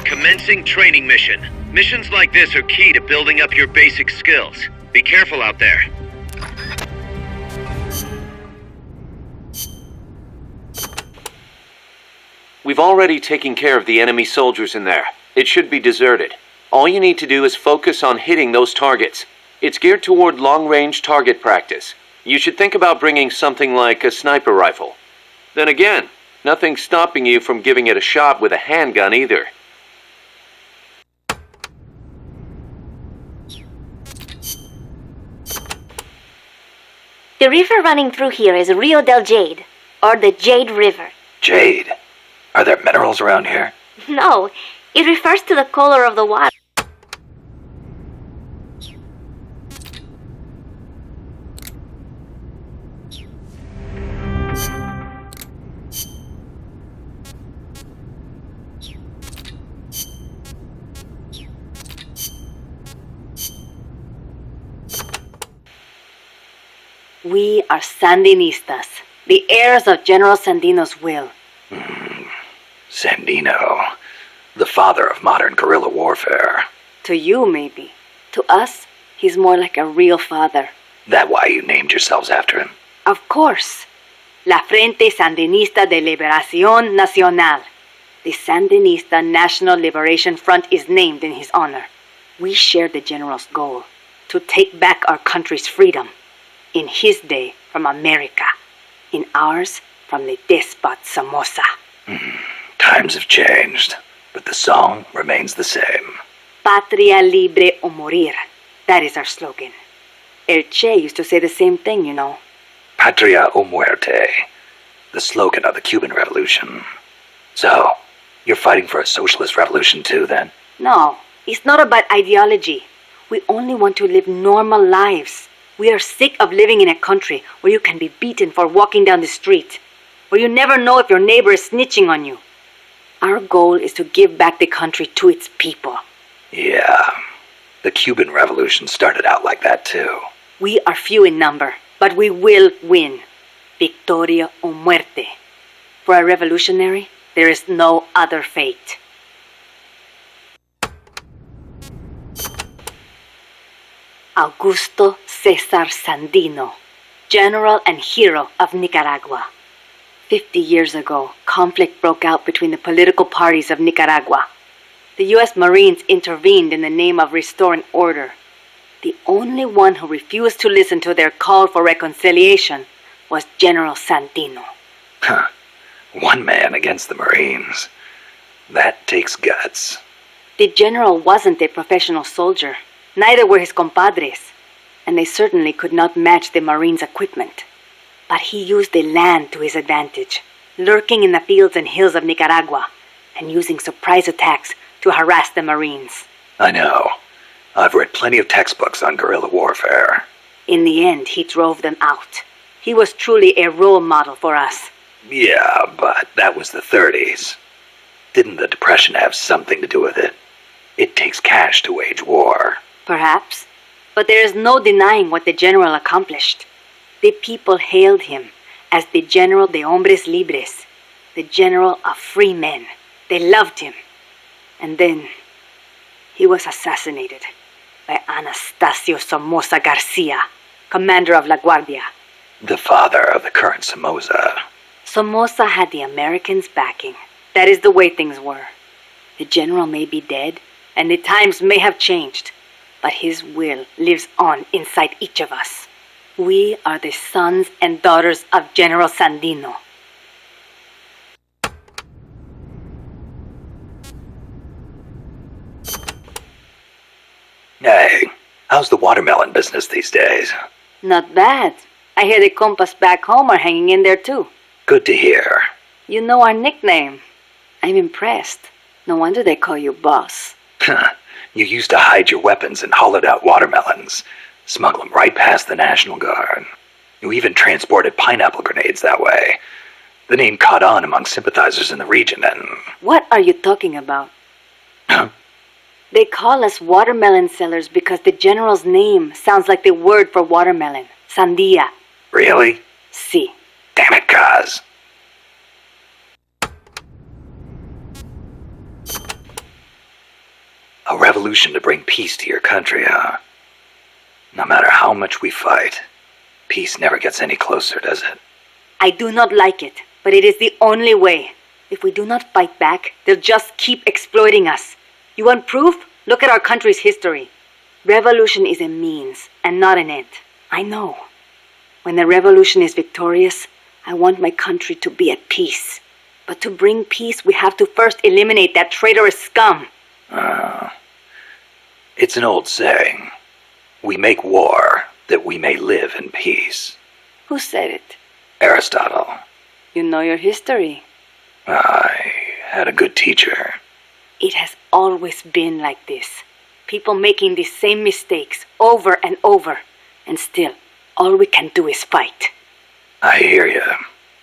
Commencing training mission. Missions like this are key to building up your basic skills. Be careful out there. We've already taken care of the enemy soldiers in there. It should be deserted. All you need to do is focus on hitting those targets. It's geared toward long-range target practice. You should think about bringing something like a sniper rifle. Then again, nothing's stopping you from giving it a shot with a handgun either. The river running through here is Rio del Jade, or the Jade River. Jade? Are there minerals around here? No, it refers to the color of the water. We are Sandinistas, the heirs of General Sandino's will. Sandino, the father of modern guerrilla warfare. To you, maybe. To us, he's more like a real father. That why you named yourselves after him? Of course. La Frente Sandinista de Liberación Nacional. The Sandinista National Liberation Front is named in his honor. We share the general's goal, to take back our country's freedom. In his day, from America. In ours, from the despot Somoza. Times have changed, but the song remains the same. Patria libre o morir. That is our slogan. El Che used to say the same thing, you know. Patria o muerte, the slogan of the Cuban Revolution. So, you're fighting for a socialist revolution too, then? No, it's not about ideology. We only want to live normal lives. We are sick of living in a country where you can be beaten for walking down the street, where you never know if your neighbor is snitching on you. Our goal is to give back the country to its people. Yeah, the Cuban Revolution started out like that too. We are few in number, but we will win. Victoria o muerte. For a revolutionary, there is no other fate. Augusto Cesar Sandino, general and hero of Nicaragua. 50 years ago, conflict broke out between the political parties of Nicaragua. The U.S. Marines intervened in the name of restoring order. The only one who refused to listen to their call for reconciliation was General Sandino. Huh. One man against the Marines. That takes guts. The general wasn't a professional soldier. Neither were his compadres. And they certainly could not match the Marines' equipment. But he used the land to his advantage, lurking in the fields and hills of Nicaragua, and using surprise attacks to harass the Marines. I know. I've read plenty of textbooks on guerrilla warfare. In the end, he drove them out. He was truly a role model for us. Yeah, but that was the 30s. Didn't the Depression have something to do with it? It takes cash to wage war. Perhaps. But there is no denying what the general accomplished. The people hailed him as the General de Hombres Libres, the General of Free Men. They loved him. And then he was assassinated by Anastasio Somoza Garcia, commander of La Guardia. The father of the current Somoza. Somoza had the Americans' backing. That is the way things were. The general may be dead, and the times may have changed, but his will lives on inside each of us. We are the sons and daughters of General Sandino. Hey, how's the watermelon business these days? Not bad. I hear the compas back home are hanging in there too. Good to hear. You know our nickname. I'm impressed. No wonder they call you boss. You used to hide your weapons in hollowed-out watermelons, smuggle them right past the National Guard. You even transported pineapple grenades that way. The name caught on among sympathizers in the region and... What are you talking about? Huh? They call us watermelon sellers because the general's name sounds like the word for watermelon. Sandia. Really? Si. Damn it, Kaz. A revolution to bring peace to your country, huh? No matter how much we fight, peace never gets any closer, does it? I do not like it, but it is the only way. If we do not fight back, they'll just keep exploiting us. You want proof? Look at our country's history. Revolution is a means and not an end. I know. When the revolution is victorious, I want my country to be at peace. But to bring peace, we have to first eliminate that traitorous scum. It's an old saying. We make war that we may live in peace. Who said it? Aristotle. You know your history. I had a good teacher. It has always been like this. People making the same mistakes over and over. And still, all we can do is fight. I hear you.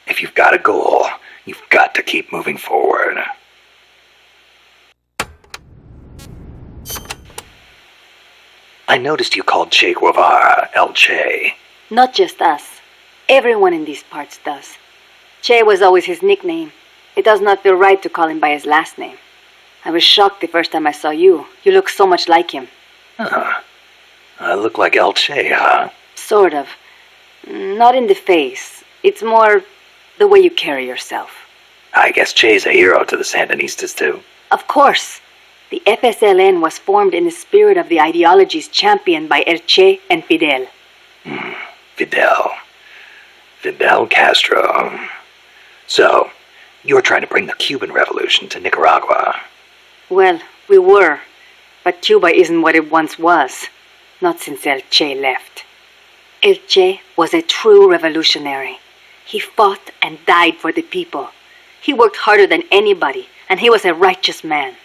If you've got a goal, you've got to keep moving forward. I noticed you called Che Guevara El Che. Not just us. Everyone in these parts does. Che was always his nickname. It does not feel right to call him by his last name. I was shocked the first time I saw you. You look so much like him. Huh. I look like El Che, huh? Sort of. Not in the face. It's more the way you carry yourself. I guess Che's a hero to the Sandinistas, too. Of course. The FSLN was formed in the spirit of the ideologies championed by El Che and Fidel. Fidel Castro. So, you're trying to bring the Cuban Revolution to Nicaragua. Well, we were. But Cuba isn't what it once was. Not since El Che left. El Che was a true revolutionary. He fought and died for the people. He worked harder than anybody, and he was a righteous man.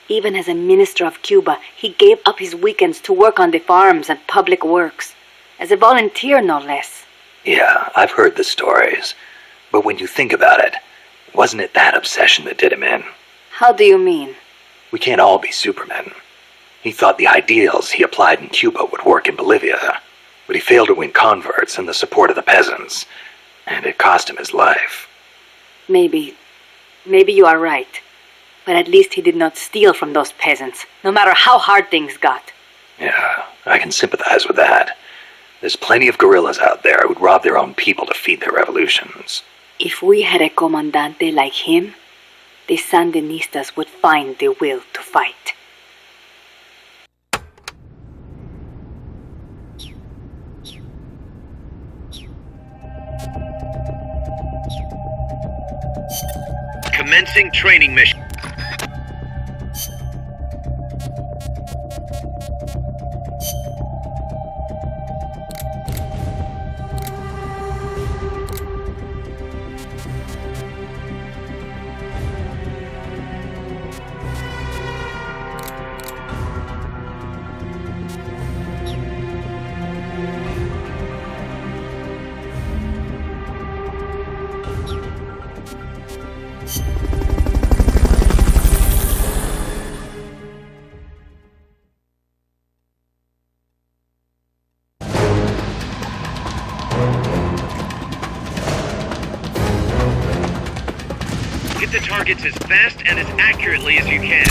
Even as a minister of Cuba, he gave up his weekends to work on the farms and public works. As a volunteer, no less. Yeah, I've heard the stories. But when you think about it, wasn't it that obsession that did him in? How do you mean? We can't all be supermen. He thought the ideals he applied in Cuba would work in Bolivia, but he failed to win converts and the support of the peasants, and it cost him his life. Maybe you are right. But at least he did not steal from those peasants, no matter how hard things got. Yeah, I can sympathize with that. There's plenty of guerrillas out there who'd rob their own people to feed their revolutions. If we had a comandante like him, the Sandinistas would find the will to fight. Commencing training mission. Hit the targets as fast and as accurately as you can.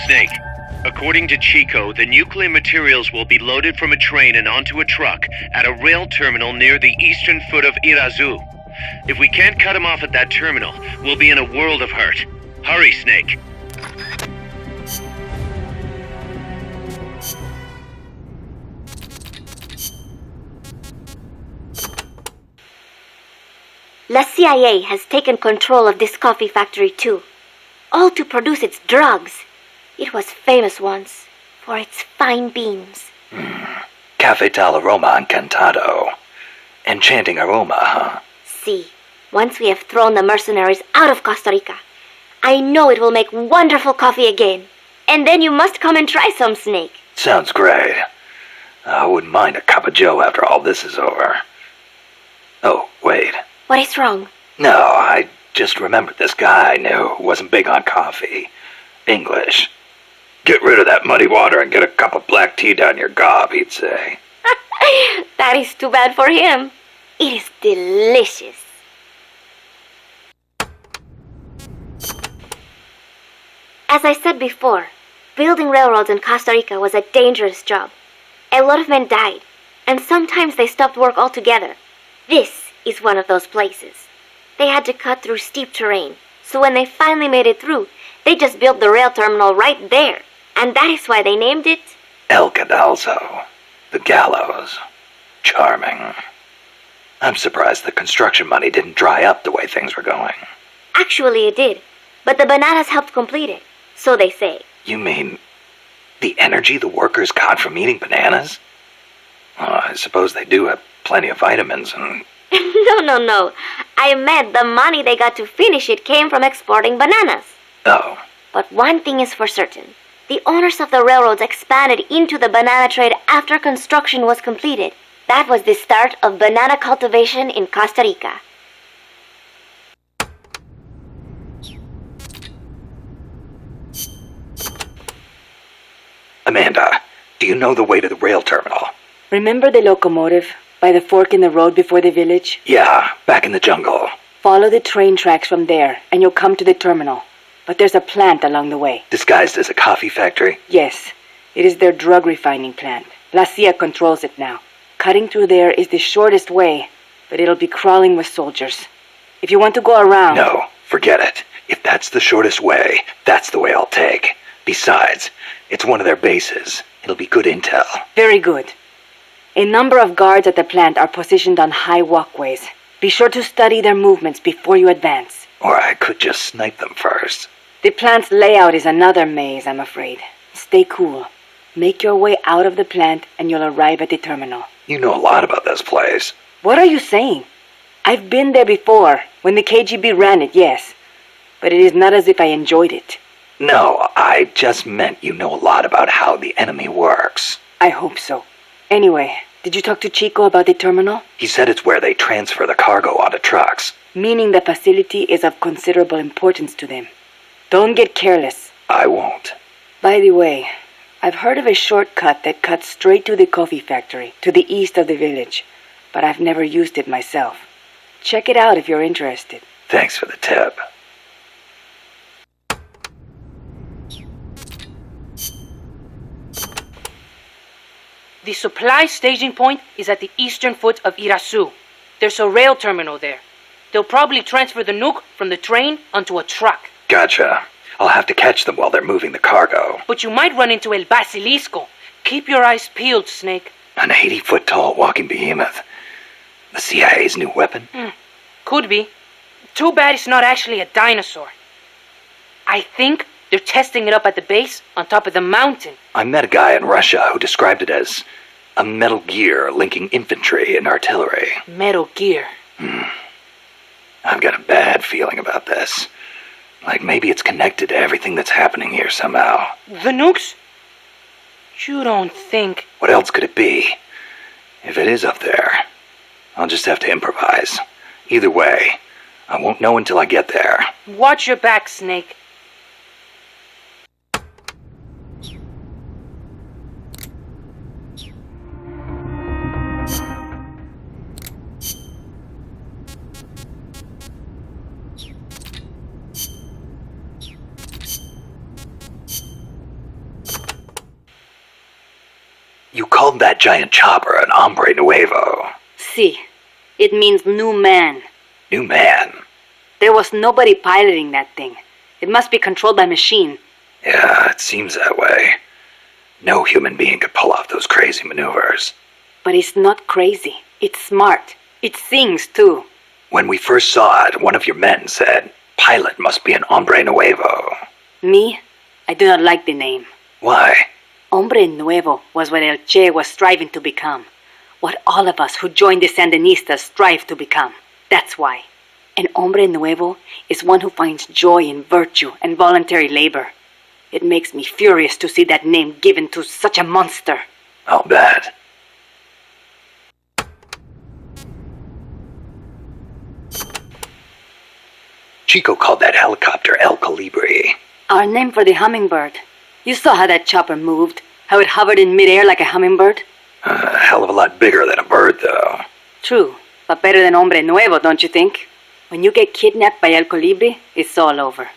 Snake, according to Chico, the nuclear materials will be loaded from a train and onto a truck at a rail terminal near the eastern foot of Irazu. If we can't cut him off at that terminal, we'll be in a world of hurt. Hurry, Snake. La CIA has taken control of this coffee factory too, all to produce its drugs. It was famous once for its fine beans. Cafe tal aroma encantado. Enchanting aroma, huh? See, once we have thrown the mercenaries out of Costa Rica, I know it will make wonderful coffee again. And then you must come and try some, Snake. Sounds great. I wouldn't mind a cup of joe after all this is over. Oh, wait. What is wrong? No, I just remembered this guy I knew who wasn't big on coffee. English. Get rid of that muddy water and get a cup of black tea down your gob, he'd say. That is too bad for him. It is delicious. As I said before, building railroads in Costa Rica was a dangerous job. A lot of men died, and sometimes they stopped work altogether. This is one of those places. They had to cut through steep terrain, so when they finally made it through, they just built the rail terminal right there, and that is why they named it El Cadalso. The gallows. Charming. I'm surprised the construction money didn't dry up the way things were going. Actually, it did, but the bananas helped complete it, so they say. You mean the energy the workers got from eating bananas? Well, I suppose they do have plenty of vitamins and... No. I meant the money they got to finish it came from exporting bananas. Oh. But one thing is for certain. The owners of the railroads expanded into the banana trade after construction was completed. That was the start of banana cultivation in Costa Rica. Amanda, do you know the way to the rail terminal? Remember the locomotive by the fork in the road before the village? Yeah, back in the jungle. Follow the train tracks from there, and you'll come to the terminal. But there's a plant along the way. Disguised as a coffee factory? Yes, it is their drug refining plant. La CIA controls it now. Cutting through there is the shortest way, but it'll be crawling with soldiers. If you want to go around... No, forget it. If that's the shortest way, that's the way I'll take. Besides, it's one of their bases. It'll be good intel. Very good. A number of guards at the plant are positioned on high walkways. Be sure to study their movements before you advance. Or I could just snipe them first. The plant's layout is another maze, I'm afraid. Stay cool. Make your way out of the plant and you'll arrive at the terminal. You know a lot about this place. What are you saying? I've been there before, when the KGB ran it, yes. But it is not as if I enjoyed it. No, I just meant you know a lot about how the enemy works. I hope so. Anyway, did you talk to Chico about the terminal? He said it's where they transfer the cargo onto trucks. Meaning the facility is of considerable importance to them. Don't get careless. I won't. By the way, I've heard of a shortcut that cuts straight to the coffee factory, to the east of the village, but I've never used it myself. Check it out if you're interested. Thanks for the tip. The supply staging point is at the eastern foot of Irazu. There's a rail terminal there. They'll probably transfer the nuke from the train onto a truck. Gotcha. I'll have to catch them while they're moving the cargo. But you might run into El Basilisco. Keep your eyes peeled, Snake. An 80-foot-tall walking behemoth. The CIA's new weapon? Could be. Too bad it's not actually a dinosaur. I think they're testing it up at the base on top of the mountain. I met a guy in Russia who described it as a Metal Gear linking infantry and artillery. Metal Gear. I've got a bad feeling about this. Like maybe it's connected to everything that's happening here somehow. The nukes? You don't think... What else could it be? If it is up there, I'll just have to improvise. Either way, I won't know until I get there. Watch your back, Snake. called that giant chopper an hombre nuevo. See, it means new man. New man? There was nobody piloting that thing. It must be controlled by machine. Yeah, it seems that way. No human being could pull off those crazy maneuvers. But it's not crazy. It's smart. It sings, too. When we first saw it, one of your men said, "Pilot must be an hombre nuevo." Me? I do not like the name. Why? Hombre Nuevo was what El Che was striving to become. What all of us who joined the Sandinistas strive to become. That's why. An hombre nuevo is one who finds joy in virtue and voluntary labor. It makes me furious to see that name given to such a monster. I'll bet. Chico called that helicopter El Colibri. Our name for the hummingbird. You saw how that chopper moved, how it hovered in midair like a hummingbird? A hell of a lot bigger than a bird, though. True, but better than hombre nuevo, don't you think? When you get kidnapped by El Colibri, it's all over.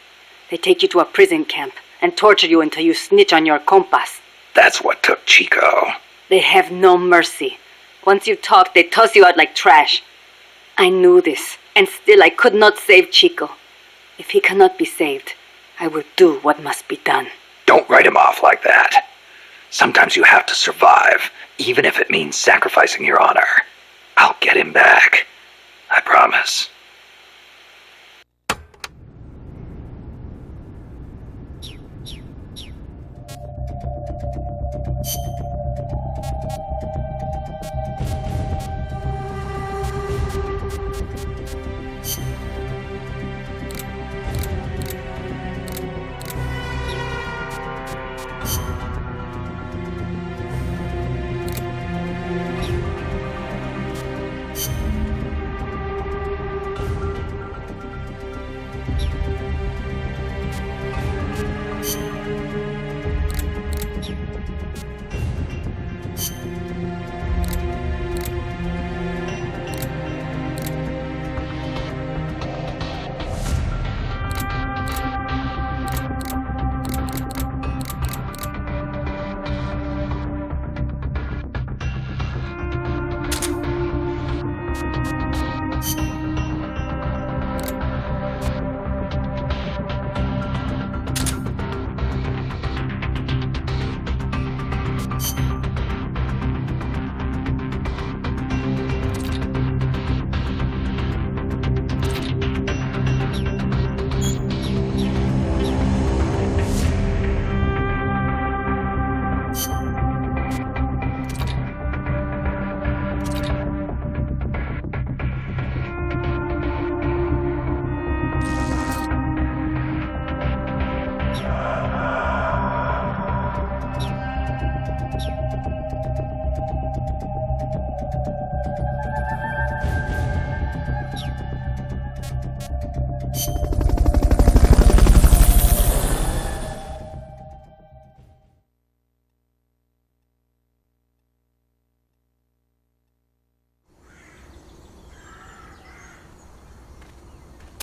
They take you to a prison camp and torture you until you snitch on your compas. That's what took Chico. They have no mercy. Once you talk, they toss you out like trash. I knew this, and still I could not save Chico. If he cannot be saved, I will do what must be done. Don't write him off like that. Sometimes you have to survive, even if it means sacrificing your honor. I'll get him back. I promise.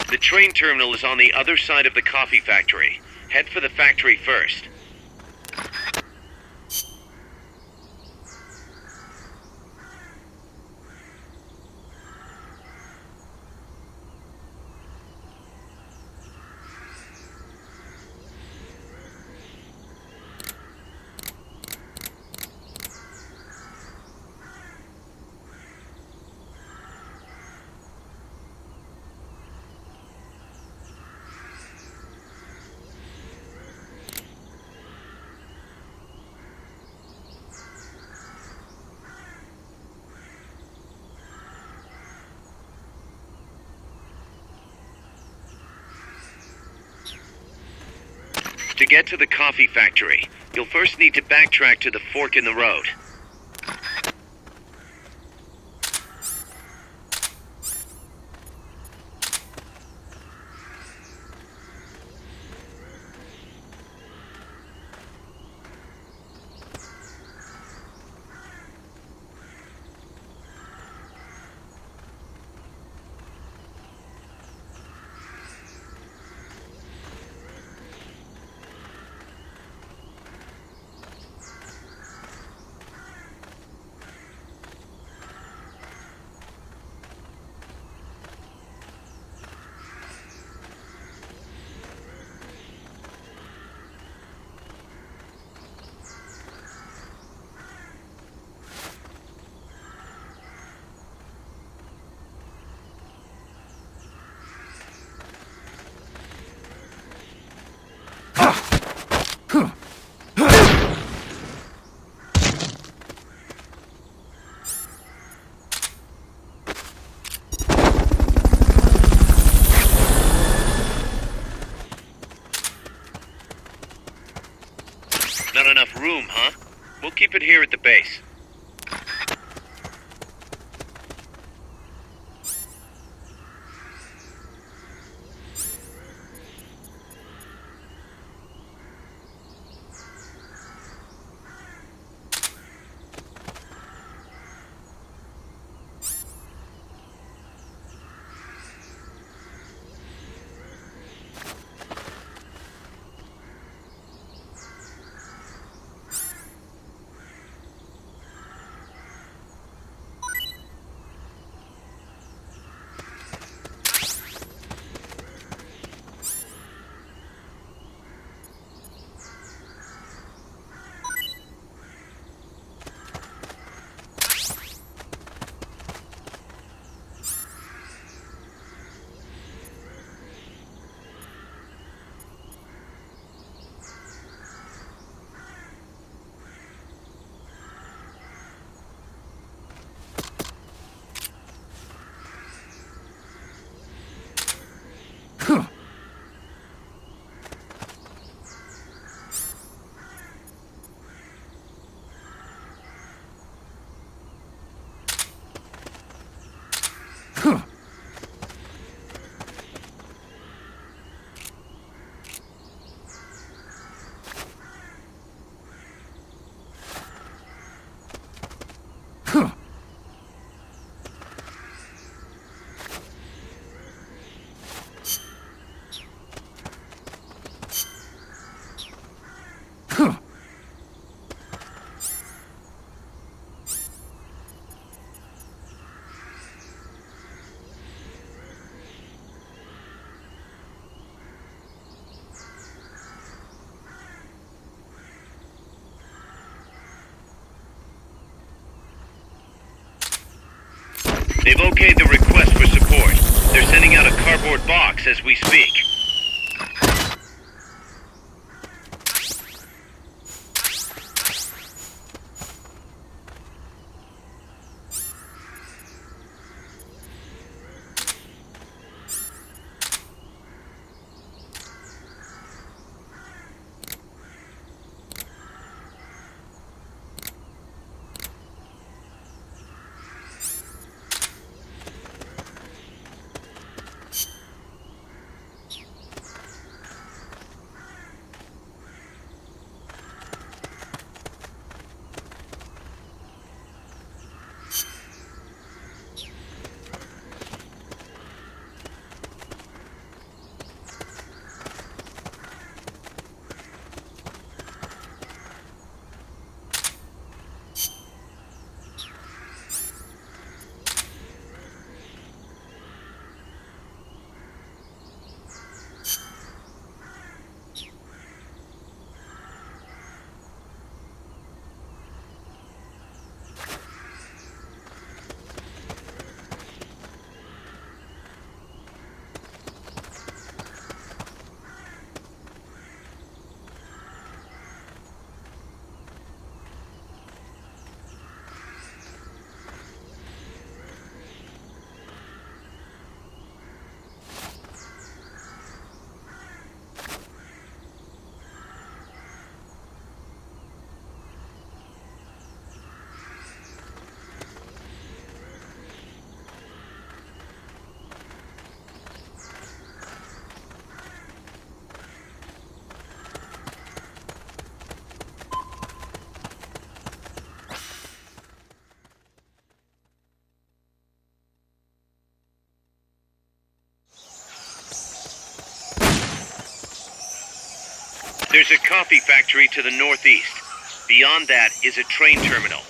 The train terminal is on the other side of the coffee factory. Head for the factory first. To get to the coffee factory, you'll first need to backtrack to the fork in the road. Not enough room, huh? We'll keep it here at the base. They've okayed the request for support. They're sending out a cardboard box as we speak. There's a coffee factory to the northeast. Beyond that is a train terminal.